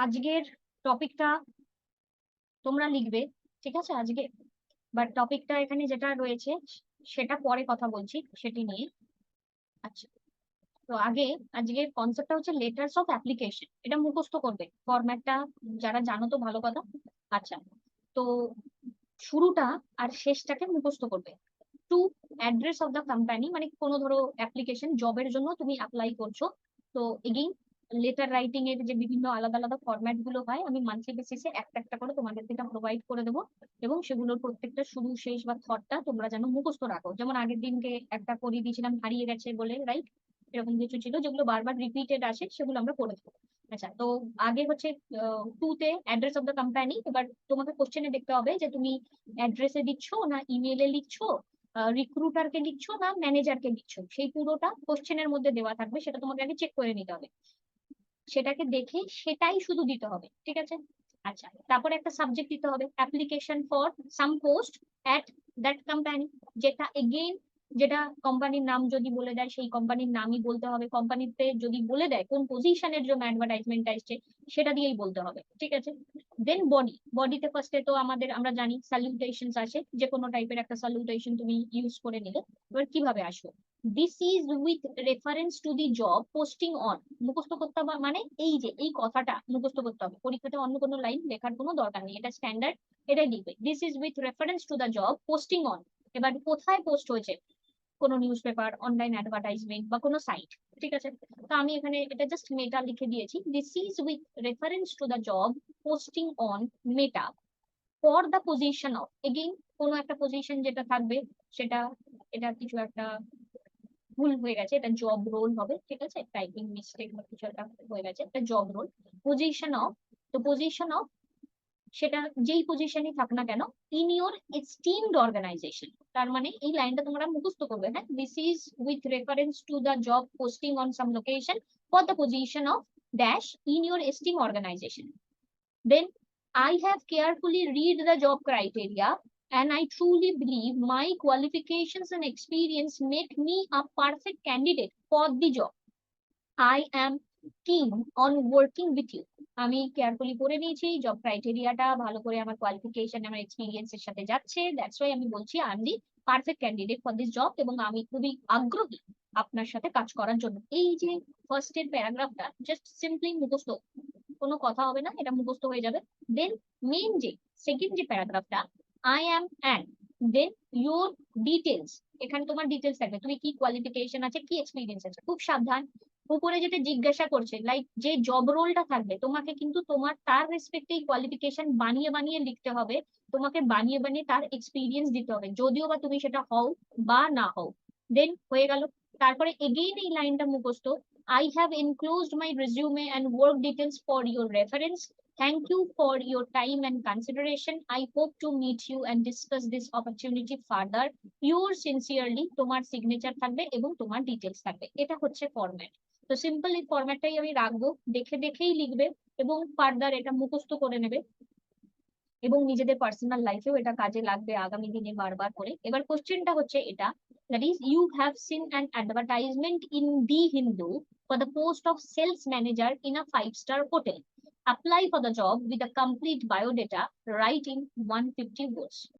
আজকের টপিকটা তোমরা লিখবে, ঠিক আছে আজকে। বাট টপিকটা এখানে যেটা রয়েছে সেটা পরে কথা বলছি সেটি নিয়ে। আচ্ছা, তো আগে আজকের কনসেপ্টটা হচ্ছে লেটার্স অফ অ্যাপ্লিকেশন। এটা মুখস্থ করবে ফরম্যাটটা, যারা জানো তো ভালো কথা। আচ্ছা, তো শুরুটা আর শেষটাকে মুখস্থ করবে। To address of the company, মানে কোনো ধরো অ্যাপ্লিকেশন জবের জন্য তুমি অ্যাপ্লাই করছো। তো এগেইন লেটার রাইটিং এর যে বিভিন্ন আলাদা আলাদা ফরম্যাট গুলো হয়, আমি মান্থলি বেসিসে একটা একটা করে তোমাদের থেকে প্রোভাইড করে দেবো। এবং সেগুলোর প্রত্যেকটা শুরু শেষ বা থটটা তোমরা যেন মুখস্থ রাখো। যেমন আগের দিনকে একটা করিয়ে দিয়েছিলাম হারিয়ে গেছে বলে, রাইট? এরকম কিছু ছিল যেগুলো বারবার রিপিটেড আসে, সেগুলো আমরা করে দেবো। আচ্ছা, তো আগে হচ্ছে টু তে অ্যাড্রেস অফ দ্য কোম্পানি। এবার তোমাকে কোশ্চেনে দেখতে হবে যে তুমি অ্যাড্রেসে দিচ্ছ না ইমেলে লিখছো, রিক্রুটারকে লিখছো না ম্যানেজারকে লিখছো, সেই পুরোটা কোশ্চেনের মধ্যে দেওয়া থাকবে। সেটা তোমাকে আগে চেক করে নিতে হবে, সেটাকে দেখে সেটাই শুধু দিতে হবে, ঠিক আছে? আচ্ছা, তারপরে একটা সাবজেক্ট দিতে হবে, application for some post at that company. যেটা এগেইন, যেটা কোম্পানির নাম যদি বলে দেয় সেই কোম্পানির নামই বলতে হবে। কোম্পানিতে যদি বলে দেয় কোন পজিশনের জন্য অ্যাডভার্টাইজমেন্ট আসছে, সেটা দিয়েই বলতে হবে, ঠিক আছে? দেন বডি, বডিতে ফার্স্টে তো আমরা জানি স্যালুটেশনস আছে, যে কোনো টাইপের একটা স্যালুটেশন তুমি ইউজ করে নিলে। এবার কিভাবে আসবে? This is with reference to the job posting on. মুখস্থ করতে হবে, মানে এই যে এই কথাটা মুখস্থ করতে হবে। পরীক্ষাতে অন্য কোনো লাইন লেখার কোনো দরকার নেই, এটা স্ট্যান্ডার্ড, এটাই লিখবে। This is with reference to the job posting on. এবার কোথায় পোস্ট হয়েছে? কোনো নিউজ পেপার, অনলাইন অ্যাডভার্টাইজমেন্ট বা কোনো সাইট, ঠিক আছে? তো আমি এখানে এটা জাস্ট মেটা লিখে দিয়েছি। This is with reference to the job posting on meta for the position of. Again কোনো একটা পজিশন যেটা থাকবে সেটা, এটা কিছু একটা ভুল হয়ে গেছে, এটা জব রোল হবে, ঠিক আছে? টাইপিং মিস্টেক বা কিছু একটা হয়ে গেছে, এটা জব রোল। পজিশন অফ, তো পজিশন অফ সেটা যেই পজিশনই থাক না কেন, ইন ইউর এস্টিমড অর্গানাইজেশন। তার মানে এই লাইনটা তোমরা মুখস্থ করবে, হ্যাঁ? This is with reference to the job posting on some location for the position of dash in your esteem organisation. Then I have carefully read the job criteria and I truly believe my qualifications and experience make me a perfect candidate for the job. I am keen on working with you. আমি carefully পড়ে নিয়েছি, job ক্রাইটেরিয়াটা ভালো করে, আমার qualification আমার experience এর সাথে যাচ্ছে। দ্যাটস ওয়াই আমি বলছি I am the perfect candidate for this job, এবং আমি খুবই আগ্রহী আপনার সাথে কাজ করার জন্য। এই যে ফার্স্ট এর প্যারাগ্রাফটা জাস্ট সিম্পলি মুখস্থ, কোনো কথা হবে না, এটা মুখস্থ হয়ে যাবে। দেন মেইন যে সেকেন্ড যে প্যারাগ্রাফটা, I am and then your details. এখানে তোমার ডিটেলস থাকবে, তুমি কি কোয়ালিফিকেশন আছে, কি এক্সপিরিয়েন্স আছে। খুব সাবধান, উপরে যেটা জিজ্ঞাসা করছে লাইক যে জব রোলটা থাকবে, তোমাকে কিন্তু তোমার তার রেসপেক্টে কোয়ালিফিকেশন বানিয়ে বানিয়ে লিখতে হবে। তোমাকে বানিয়ে বানিয়ে তার এক্সপিরিয়েন্স দিতে হবে, যদিও বা তুমি সেটা হও বা না হও। দেন হয়ে গেল। তারপরে এগেইন এই লাইনটা মুখস্থ, I have enclosed my resume and work details for your reference. Thank you for your time and consideration. I hope to meet you and discuss this opportunity further. Yours sincerely, তোমার signature থাকবে এবং তোমার details থাকবে। এটা হচ্ছে format. তো simple এই ফরম্যাটটাই আমি রাখবো, দেখে দেখেই লিখবে এবং ফার্দার এটা মুখস্থ করে নেবে, এবং নিজেদের পার্সোনাল লাইফেও এটা কাজে লাগবে আগামী দিনে বারবার করে। এবার কোশ্চেনটা হচ্ছে এটা, that is you have seen an advertisement in the Hindu for the post of sales manager in a 5-star hotel. Apply for the job with a complete biodata, write in 150 words.